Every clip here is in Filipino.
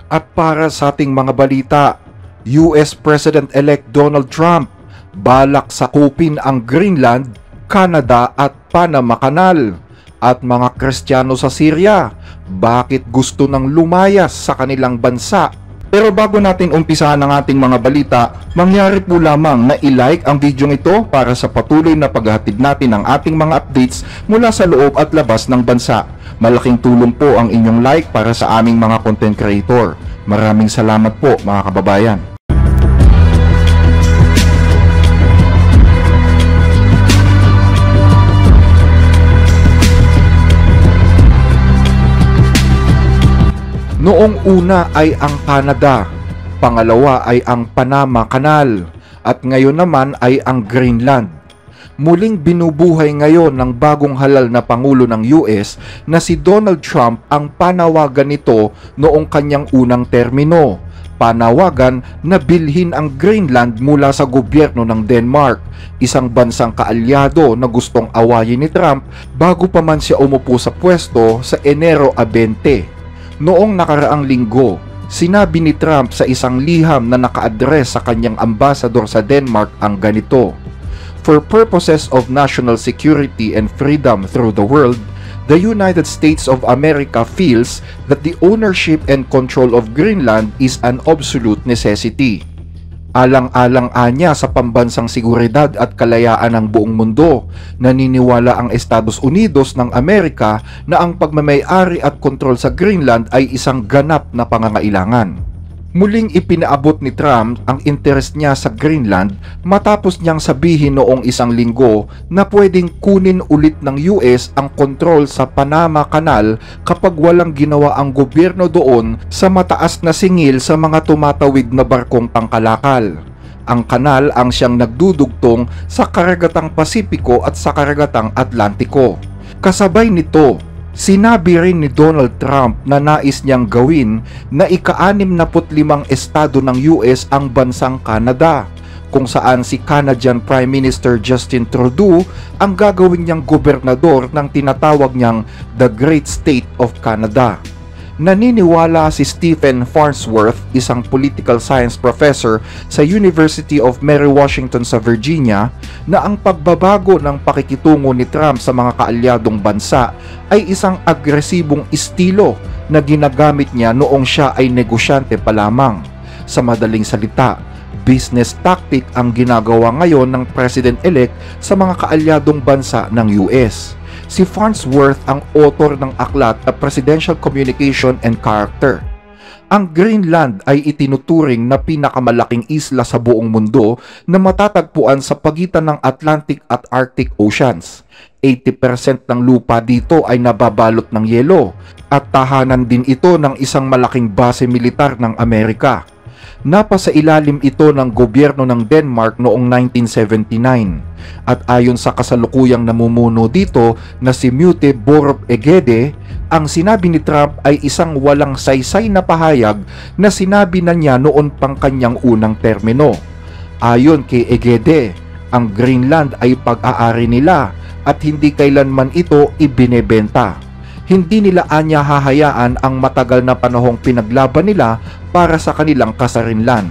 At para sa ating mga balita, US President-elect Donald Trump balak sakupin ang Greenland, Canada at Panama Canal. At mga Kristiyano sa Syria, bakit gusto nang lumayas sa kanilang bansa? Pero bago natin umpisahan ang ating mga balita, mangyari po lamang na i-like ang video ito para sa patuloy na paghahatid natin ng ating mga updates mula sa loob at labas ng bansa. Malaking tulong po ang inyong like para sa aming mga content creator. Maraming salamat po mga kababayan. Noong una ay ang Canada, pangalawa ay ang Panama Canal, at ngayon naman ay ang Greenland. Muling binubuhay ngayon ng bagong halal na Pangulo ng US na si Donald Trump ang panawagan nito noong kanyang unang termino. Panawagan na bilhin ang Greenland mula sa gobyerno ng Denmark, isang bansang kaalyado na gustong awayin ni Trump bago pa man siya umupo sa pwesto sa Enero 20. Noong nakaraang linggo, sinabi ni Trump sa isang liham na naka-address sa kanyang ambassador sa Denmark ang ganito: "For purposes of national security and freedom through the world, the United States of America feels that the ownership and control of Greenland is an absolute necessity." Alang-alang anya sa pambansang seguridad at kalayaan ng buong mundo, naniniwala ang Estados Unidos ng Amerika na ang pagmamay-ari at kontrol sa Greenland ay isang ganap na pangangailangan. Muling ipinaabot ni Trump ang interes niya sa Greenland matapos niyang sabihin noong isang linggo na pwedeng kunin ulit ng US ang kontrol sa Panama Canal kapag walang ginawa ang gobyerno doon sa mataas na singil sa mga tumatawid na barkong pangkalakal. Ang kanal ang siyang nagdudugtong sa karagatang Pasipiko at sa karagatang Atlantiko. Kasabay nito, sinabi rin ni Donald Trump na nais niyang gawin na ika-65 estado ng US ang bansang Canada, kung saan si Canadian Prime Minister Justin Trudeau ang gagawin niyang gobernador ng tinatawag niyang The Great State of Canada. Naniniwala si Stephen Farnsworth, isang political science professor sa University of Mary Washington sa Virginia, na ang pagbabago ng pakikitungo ni Trump sa mga kaalyadong bansa ay isang agresibong estilo na ginagamit niya noong siya ay negosyante pa lamang. Sa madaling salita, business tactic ang ginagawa ngayon ng President-elect sa mga kaalyadong bansa ng US. Si Farnsworth ang author ng aklat na Presidential Communication and Character. Ang Greenland ay itinuturing na pinakamalaking isla sa buong mundo na matatagpuan sa pagitan ng Atlantic at Arctic Oceans. 80% ng lupa dito ay nababalot ng yelo at tahanan din ito ng isang malaking base militar ng Amerika. Napasa ilalim ito ng gobyerno ng Denmark noong 1979 at ayon sa kasalukuyang namumuno dito na si Mute Borup Egede, ang sinabi ni Trump ay isang walang saysay na pahayag na sinabi na niya noon pang kanyang unang termino. Ayon kay Egede, ang Greenland ay pag-aari nila at hindi kailanman ito ibinebenta. Hindi nila anya hahayaan ang matagal na panahong pinaglaban nila para sa kanilang kasarinlan.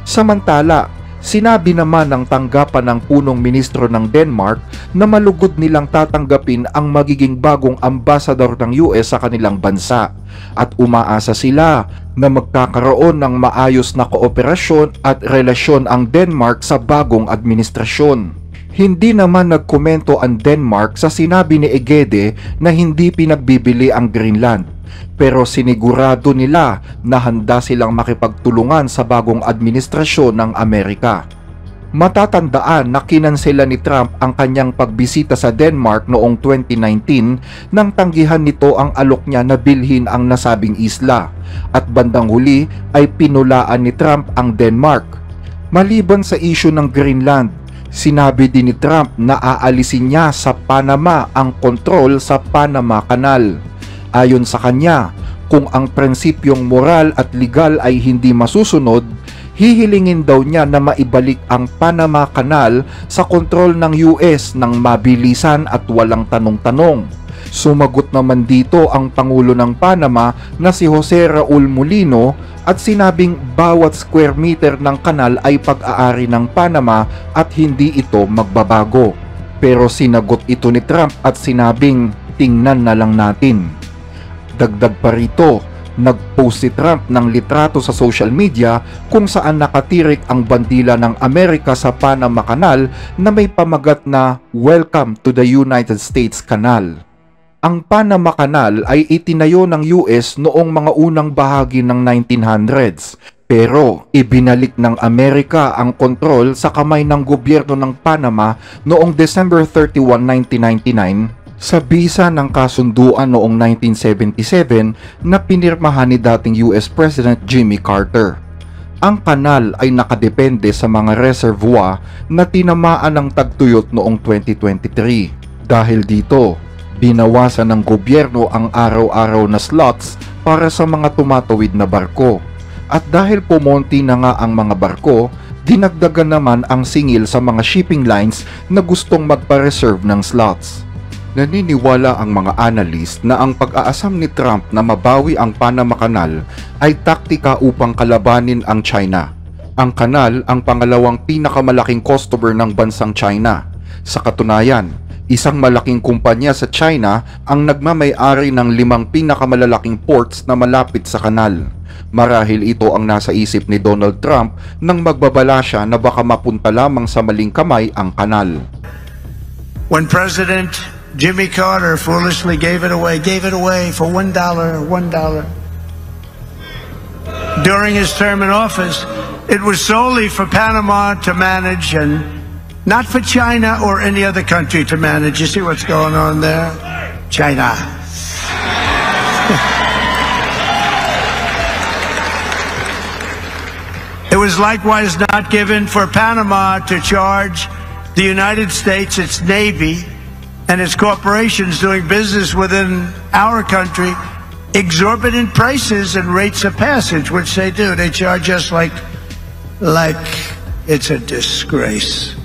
Samantala, sinabi naman ng tanggapan ng punong ministro ng Denmark na malugod nilang tatanggapin ang magiging bagong ambassador ng US sa kanilang bansa at umaasa sila na magkakaroon ng maayos na kooperasyon at relasyon ang Denmark sa bagong administrasyon. Hindi naman nagkomento ang Denmark sa sinabi ni Egede na hindi pinagbibili ang Greenland, pero sinigurado nila na handa silang makipagtulungan sa bagong administrasyon ng Amerika. Matatandaan na kinansela ni Trump ang kanyang pagbisita sa Denmark noong 2019 nang tanggihan nito ang alok niya na bilhin ang nasabing isla, at bandang huli ay pinulaan ni Trump ang Denmark. Maliban sa isyu ng Greenland, sinabi din ni Trump na aalisin niya sa Panama ang kontrol sa Panama Canal. Ayon sa kanya, kung ang prinsipyong moral at legal ay hindi masusunod, hihilingin daw niya na maibalik ang Panama Canal sa kontrol ng US ng mabilisan at walang tanong-tanong. Sumagot naman dito ang Pangulo ng Panama na si Jose Raul Mulino at sinabing bawat square meter ng kanal ay pag-aari ng Panama at hindi ito magbabago. Pero sinagot ito ni Trump at sinabing tingnan na lang natin. Dagdag pa rito, nag-post si Trump ng litrato sa social media kung saan nakatirik ang bandila ng Amerika sa Panama Canal na may pamagat na "Welcome to the United States Canal". Ang Panama Canal ay itinayo ng US noong mga unang bahagi ng 1900s, pero ibinalik ng Amerika ang kontrol sa kamay ng gobyerno ng Panama noong December 31, 1999 sa bisa ng kasunduan noong 1977 na pinirmahan ni dating US President Jimmy Carter. Ang kanal ay nakadepende sa mga reservoir na tinamaan ng tagtuyot noong 2023. Dahil dito, binawasan ng gobyerno ang araw-araw na slots para sa mga tumatawid na barko. At dahil pumonti na nga ang mga barko, dinagdagan naman ang singil sa mga shipping lines na gustong magpa-reserve ng slots. Naniniwala ang mga analyst na ang pag-aasam ni Trump na mabawi ang Panama Canal ay taktika upang kalabanin ang China. Ang kanal ang pangalawang pinakamalaking customer ng bansang China. Sa katunayan, isang malaking kumpanya sa China ang nagmamay-ari ng 5 pinakamalalaking ports na malapit sa kanal. Marahil ito ang nasa isip ni Donald Trump nang magbabala siya na baka mapunta lamang sa maling kamay ang kanal. When President Jimmy Carter foolishly gave it away for $1. During his term in office, it was solely for Panama to manage and not for China or any other country to manage. You see what's going on there? China. It was likewise not given for Panama to charge the United States, its Navy, and its corporations doing business within our country exorbitant prices and rates of passage, which they do. They charge us like it's a disgrace.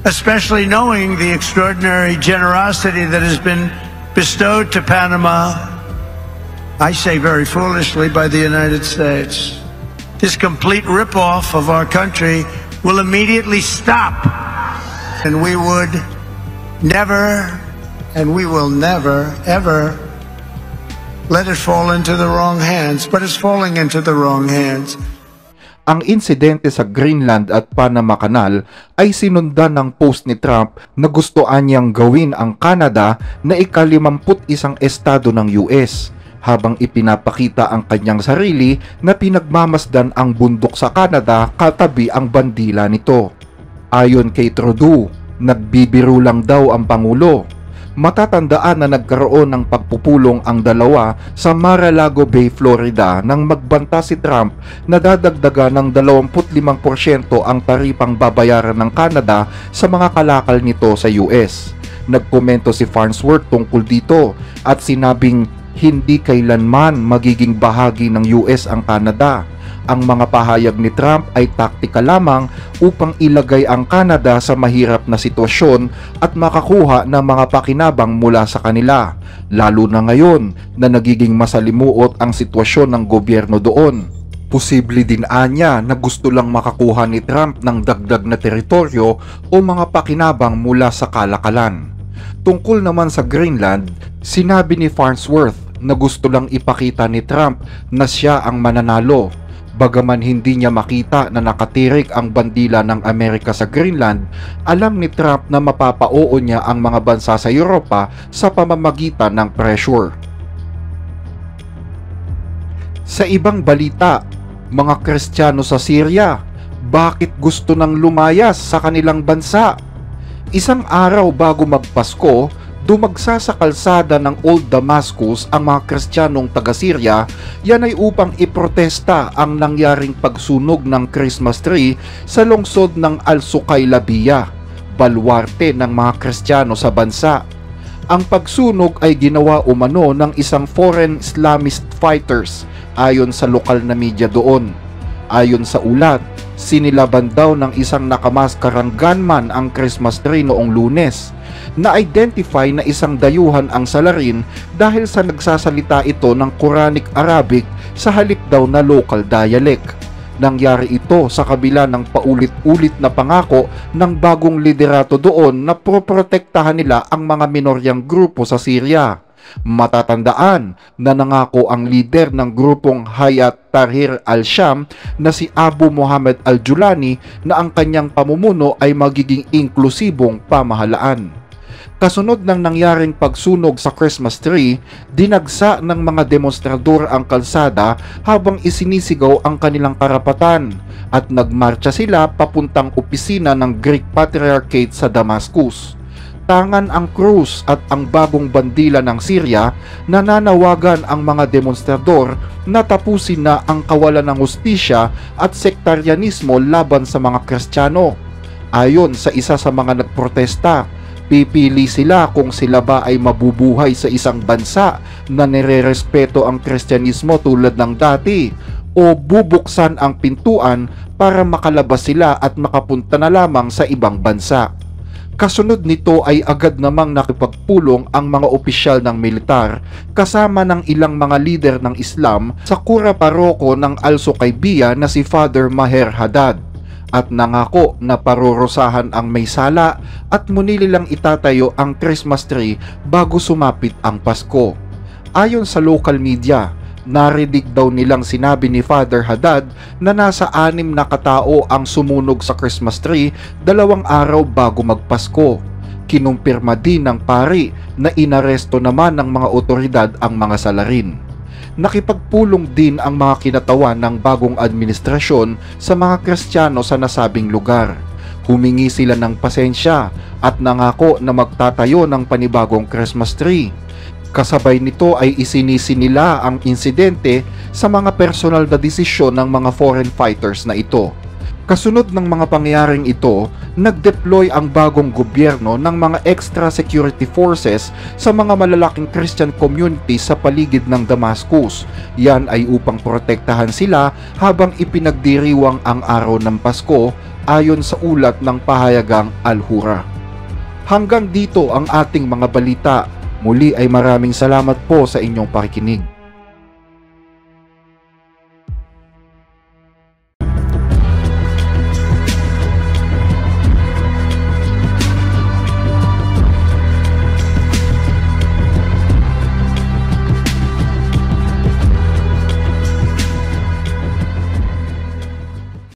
Especially knowing the extraordinary generosity that has been bestowed to Panama, I say very foolishly, by the United States. This complete rip-off of our country will immediately stop, and we would never, and we will never, ever let it fall into the wrong hands, but it's falling into the wrong hands. Ang insidente sa Greenland at Panama Canal ay sinundan ng post ni Trump na gustoan niyang gawin ang Canada na ika-51 estado ng US, habang ipinapakita ang kanyang sarili na pinagmamasdan ang bundok sa Canada katabi ang bandila nito. Ayon kay Trudeau, nagbibiro lang daw ang Pangulo. Matatandaan na nagkaroon ng pagpupulong ang dalawa sa Mar-a-Lago Bay, Florida nang magbanta si Trump na dadagdagan ng 25% ang taripang babayaran ng Canada sa mga kalakal nito sa US. Nagkomento si Farnsworth tungkol dito at sinabing hindi kailanman magiging bahagi ng US ang Canada. Ang mga pahayag ni Trump ay taktika lamang upang ilagay ang Canada sa mahirap na sitwasyon at makakuha ng mga pakinabang mula sa kanila, lalo na ngayon na nagiging masalimuot ang sitwasyon ng gobyerno doon. Posible din anya na gusto lang makakuha ni Trump ng dagdag na teritoryo o mga pakinabang mula sa kalakalan. Tungkol naman sa Greenland, sinabi ni Farnsworth na gusto lang ipakita ni Trump na siya ang mananalo. Bagaman hindi niya makita na nakatirik ang bandila ng Amerika sa Greenland, alam ni Trump na mapapao niya ang mga bansa sa Europa sa pamamagitan ng pressure. Sa ibang balita, mga Kristiyano sa Syria, bakit gusto nang lumayas sa kanilang bansa? Isang araw bago magpasko, dumagsa sa kalsada ng Old Damascus ang mga Kristiyanong taga-Syria. Yan ay upang iprotesta ang nangyaring pagsunog ng Christmas tree sa lungsod ng Al-Suqaylabiyah, baluarte ng mga Kristiyano sa bansa. Ang pagsunog ay ginawa umano ng isang foreign Islamist fighters ayon sa lokal na media doon. Ayon sa ulat, Sinilaban daw ng isang nakamaskarang gunman ang Christmas tree noong Lunes. Na-identify na isang dayuhan ang salarin dahil sa nagsasalita ito ng Quranic Arabic sa halip daw na local dialect. Nangyari ito sa kabila ng paulit-ulit na pangako ng bagong liderato doon na proprotektahan nila ang mga minoryang grupo sa Syria. Matatandaan na nangako ang lider ng grupong Hayat Tahrir al-Sham na si Abu Muhammad al-Julani na ang kanyang pamumuno ay magiging inklusibong pamahalaan. Kasunod ng nangyaring pagsunog sa Christmas tree, dinagsa ng mga demonstrador ang kalsada habang isinisigaw ang kanilang karapatan at nagmarcha sila papuntang opisina ng Greek Patriarchate sa Damascus. Tangan ang krus at ang bagong bandila ng Syria, nananawagan ang mga demonstrador na tapusin na ang kawalan ng hustisya at sektaryanismo laban sa mga Kristiyano. Ayon sa isa sa mga nagprotesta, pipili sila kung sila ba ay mabubuhay sa isang bansa na nirerespeto ang Kristyanismo tulad ng dati o bubuksan ang pintuan para makalabas sila at makapunta na lamang sa ibang bansa. Kasunod nito ay agad namang nakipagpulong ang mga opisyal ng militar kasama ng ilang mga lider ng Islam sa kura paroko ng Al-Suqaybiyah na si Father Maher Haddad, at nangako na parurusahan ang may sala at muli nilang itatayo ang Christmas tree bago sumapit ang Pasko. Ayon sa local media, narinig daw nilang sinabi ni Father Haddad na nasa 6 na katao ang sumunog sa Christmas tree 2 araw bago magpasko. Kinumpirma din ng pari na inaresto naman ng mga otoridad ang mga salarin. Nakipagpulong din ang mga kinatawan ng bagong administrasyon sa mga Kristiyano sa nasabing lugar. Humingi sila ng pasensya at nangako na magtatayo ng panibagong Christmas tree. Kasabay nito ay isinisi nila ang insidente sa mga personal na desisyon ng mga foreign fighters na ito. Kasunod ng mga pangyayaring ito, nag-deploy ang bagong gobyerno ng mga extra security forces sa mga malalaking Christian communities sa paligid ng Damascus. Yan ay upang protektahan sila habang ipinagdiriwang ang araw ng Pasko ayon sa ulat ng pahayagang Al-Hura. Hanggang dito ang ating mga balita. Muli ay maraming salamat po sa inyong pakikinig.